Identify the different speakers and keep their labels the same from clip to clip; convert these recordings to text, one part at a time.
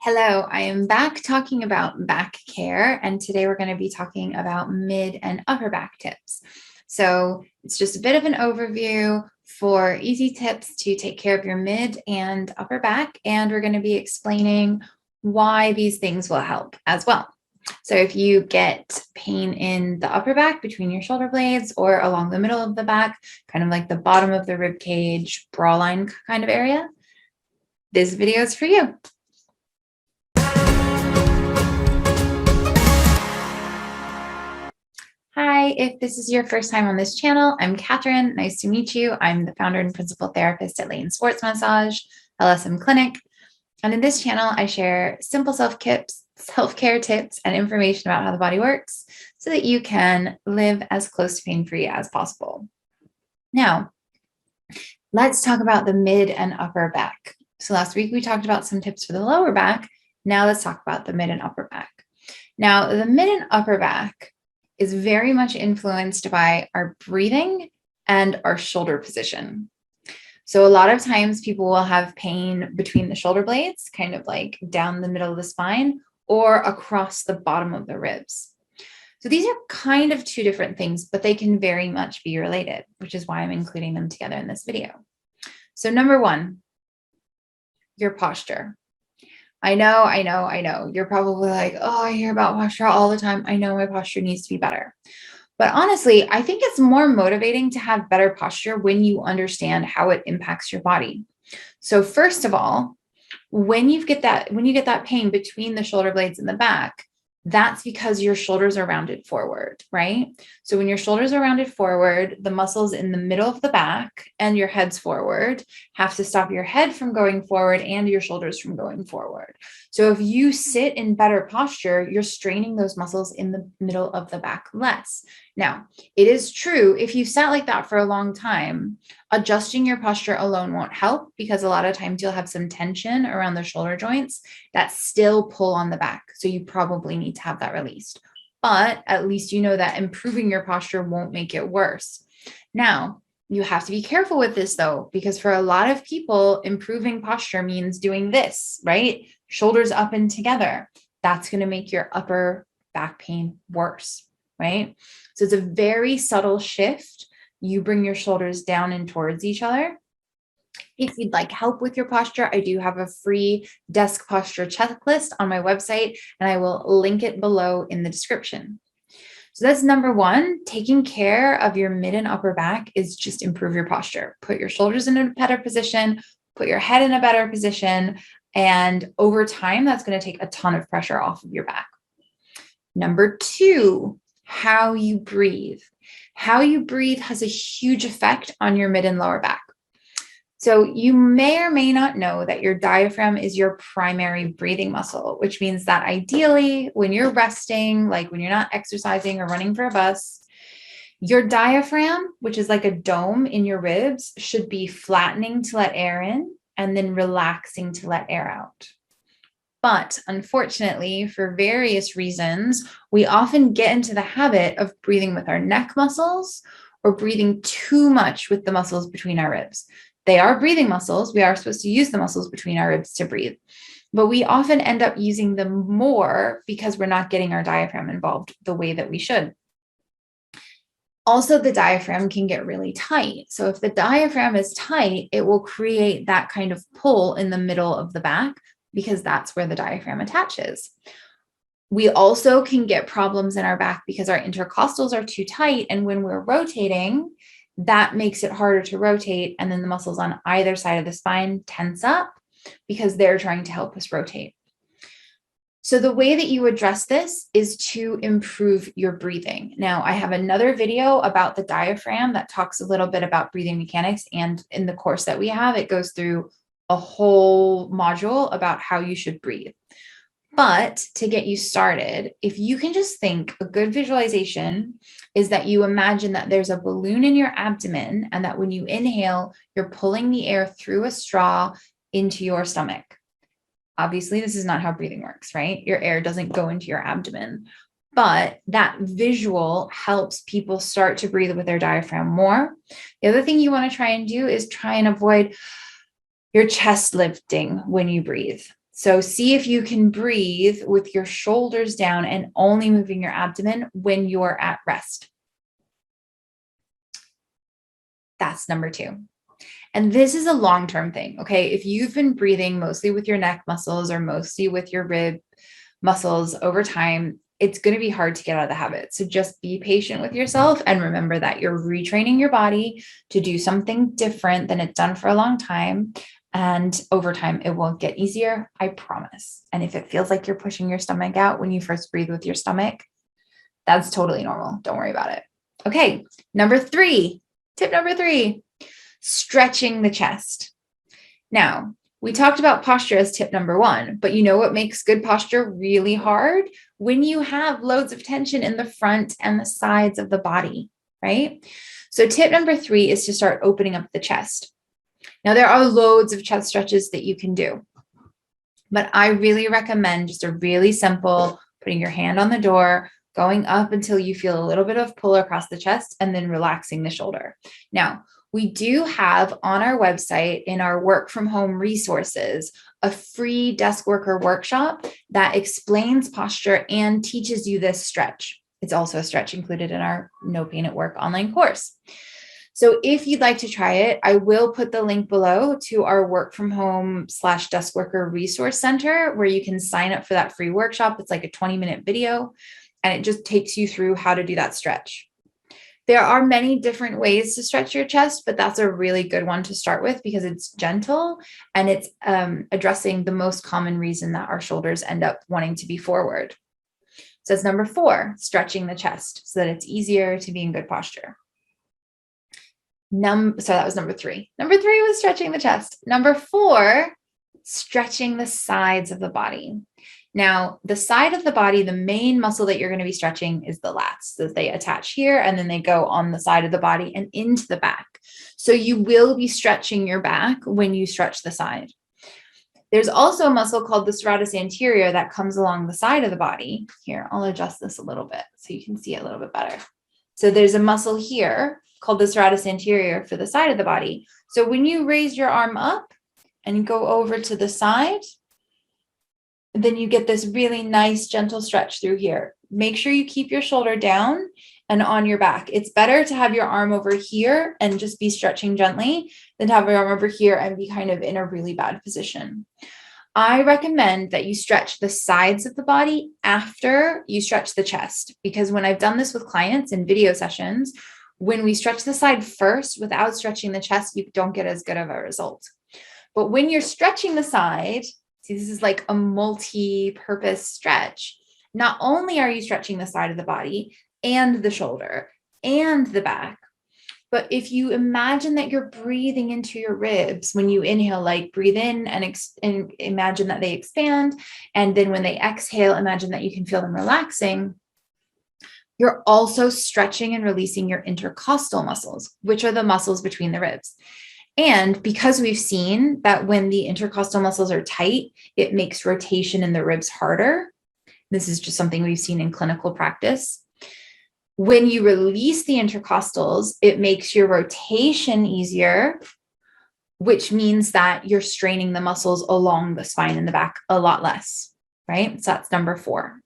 Speaker 1: Hello, I am back talking about back care, and today we're going to be talking about mid and upper back tips. So it's just a bit of an overview for easy tips to take care of your mid and upper back, and we're going to be explaining why these things will help as well. So if you get pain in the upper back between your shoulder blades or along the middle of the back, kind of like the bottom of the rib cage, bra line kind of area, this video is for you. Hi, if this is your first time on this channel, I'm Catherine. Nice to meet you. I'm the founder and principal therapist at Layton Sports Massage, LSM Clinic. And in this channel, I share simple self-care tips and information about how the body works so that you can live as close to pain-free as possible. Now, let's talk about the mid and upper back. So last week we talked about some tips for the lower back. Now let's talk about the mid and upper back. Now, the mid and upper back is very much influenced by our breathing and our shoulder position. So a lot of times people will have pain between the shoulder blades, kind of like down the middle of the spine or across the bottom of the ribs. So these are kind of two different things, but they can very much be related, which is why I'm including them together in this video. So number one, your posture. I know. You're probably like, oh, I hear about posture all the time. I know my posture needs to be better. But honestly, I think it's more motivating to have better posture when you understand how it impacts your body. So first of all, when you get that pain between the shoulder blades in the back, that's because your shoulders are rounded forward, right? So when your shoulders are rounded forward, the muscles in the middle of the back and your head's forward have to stop your head from going forward and your shoulders from going forward. So if you sit in better posture, you're straining those muscles in the middle of the back less. Now, it is true, if you sat like that for a long time, adjusting your posture alone won't help because a lot of times you'll have some tension around the shoulder joints that still pull on the back. So you probably need to have that released. But at least you know that improving your posture won't make it worse. Now, you have to be careful with this though, because for a lot of people, improving posture means doing this, right? Shoulders up and together. That's going to make your upper back pain worse, right? So it's a very subtle shift. You bring your shoulders down and towards each other. If you'd like help with your posture, I do have a free desk posture checklist on my website, and I will link it below in the description. So that's number one. Taking care of your mid and upper back is just improve your posture. Put your shoulders in a better position, put your head in a better position, and over time, that's going to take a ton of pressure off of your back. Number two, how you breathe. How you breathe has a huge effect on your mid and lower back. So you may or may not know that your diaphragm is your primary breathing muscle, which means that ideally when you're resting, like when you're not exercising or running for a bus, your diaphragm, which is like a dome in your ribs, should be flattening to let air in and then relaxing to let air out. But unfortunately, for various reasons, we often get into the habit of breathing with our neck muscles or breathing too much with the muscles between our ribs. They are breathing muscles. We are supposed to use the muscles between our ribs to breathe, but we often end up using them more because we're not getting our diaphragm involved the way that we should. Also, the diaphragm can get really tight. So if the diaphragm is tight, it will create that kind of pull in the middle of the back because that's where the diaphragm attaches. We also can get problems in our back because our intercostals are too tight. And when we're rotating, that makes it harder to rotate. And then the muscles on either side of the spine tense up because they're trying to help us rotate. So the way that you address this is to improve your breathing. Now, I have another video about the diaphragm that talks a little bit about breathing mechanics. And in the course that we have, it goes through a whole module about how you should breathe. But to get you started, if you can just think, a good visualization is that you imagine that there's a balloon in your abdomen and that when you inhale, you're pulling the air through a straw into your stomach. Obviously, this is not how breathing works, right? Your air doesn't go into your abdomen, but that visual helps people start to breathe with their diaphragm more. The other thing you want to try and do is try and avoid your chest lifting when you breathe. So see if you can breathe with your shoulders down and only moving your abdomen when you're at rest. That's number 2. And this is a long-term thing, okay? If you've been breathing mostly with your neck muscles or mostly with your rib muscles over time, it's going to be hard to get out of the habit. So just be patient with yourself and remember that you're retraining your body to do something different than it's done for a long time. And over time, it will get easier, I promise. And if it feels like you're pushing your stomach out when you first breathe with your stomach, that's totally normal. Don't worry about it. Okay, tip number 3, stretching the chest. Now, we talked about posture as tip number 1, but you know what makes good posture really hard? When you have loads of tension in the front and the sides of the body, right? So tip number 3 is to start opening up the chest. Now, there are loads of chest stretches that you can do, but I really recommend just a really simple, putting your hand on the door, going up until you feel a little bit of pull across the chest, and then relaxing the shoulder. Now, we do have on our website in our work from home resources, a free desk worker workshop that explains posture and teaches you this stretch. It's also a stretch included in our No Pain at Work online course. So if you'd like to try it, I will put the link below to our work from home / desk worker resource center where you can sign up for that free workshop. It's like a 20-minute video and it just takes you through how to do that stretch. There are many different ways to stretch your chest, but that's a really good one to start with because it's gentle and it's addressing the most common reason that our shoulders end up wanting to be forward. So that's number 4, stretching the chest so that it's easier to be in good posture. So that was number 3. Number 3 was stretching the chest. Number 4, stretching the sides of the body. Now, the side of the body, the main muscle that you're going to be stretching is the lats. So they attach here and then they go on the side of the body and into the back. So you will be stretching your back when you stretch the side. There's also a muscle called the serratus anterior that comes along the side of the body. Here, I'll adjust this a little bit so you can see it a little bit better. So there's a muscle here called the serratus anterior for the side of the body. So when you raise your arm up and you go over to the side, then you get this really nice, gentle stretch through here. Make sure you keep your shoulder down and on your back. It's better to have your arm over here and just be stretching gently than to have your arm over here and be kind of in a really bad position. I recommend that you stretch the sides of the body after you stretch the chest, because when I've done this with clients in video sessions, when we stretch the side first without stretching the chest, you don't get as good of a result. But when you're stretching the side, see, this is like a multi-purpose stretch. Not only are you stretching the side of the body and the shoulder and the back, but if you imagine that you're breathing into your ribs when you inhale, like breathe in and imagine that they expand. And then when they exhale, imagine that you can feel them relaxing. You're also stretching and releasing your intercostal muscles, which are the muscles between the ribs. And because we've seen that when the intercostal muscles are tight, it makes rotation in the ribs harder. This is just something we've seen in clinical practice. When you release the intercostals, it makes your rotation easier, which means that you're straining the muscles along the spine and the back a lot less, right? So that's number 4.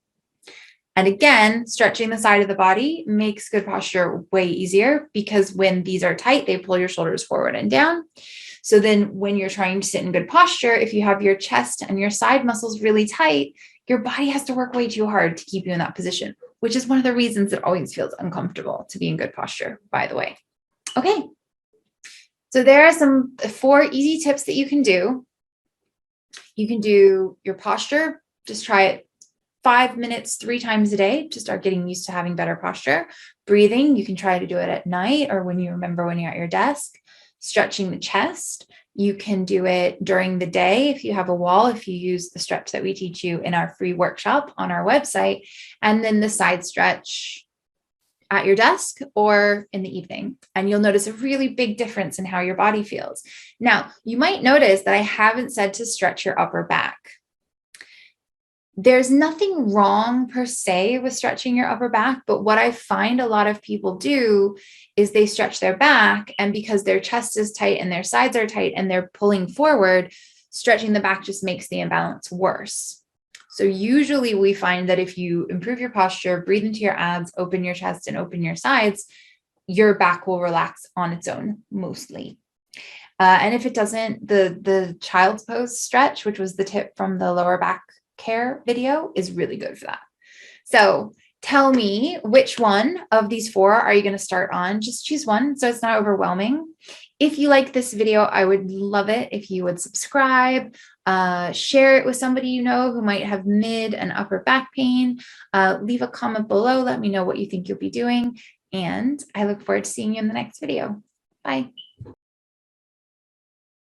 Speaker 1: And again, stretching the side of the body makes good posture way easier because when these are tight, they pull your shoulders forward and down. So then when you're trying to sit in good posture, if you have your chest and your side muscles really tight, your body has to work way too hard to keep you in that position, which is one of the reasons it always feels uncomfortable to be in good posture, by the way. Okay. So there are some 4 easy tips that you can do. You can do your posture. Just try it 5 minutes, 3 times a day to start getting used to having better posture. Breathing, you can try to do it at night or when you remember when you're at your desk. Stretching the chest, you can do it during the day if you have a wall, if you use the stretch that we teach you in our free workshop on our website, and then the side stretch at your desk or in the evening. And you'll notice a really big difference in how your body feels. Now, you might notice that I haven't said to stretch your upper back. There's nothing wrong per se with stretching your upper back, but what I find a lot of people do is they stretch their back, and because their chest is tight and their sides are tight and they're pulling forward, stretching the back just makes the imbalance worse. So usually we find that if you improve your posture, breathe into your abs, open your chest and open your sides, your back will relax on its own mostly. And if it doesn't, the child's pose stretch, which was the tip from the lower back care video, is really good for that. So tell me, which one of these 4 are you going to start on? Just choose one so it's not overwhelming. If you like this video, I would love it if you would subscribe, share it with somebody you know who might have mid and upper back pain. Leave a comment below. Let me know what you think you'll be doing. And I look forward to seeing you in the next video. Bye.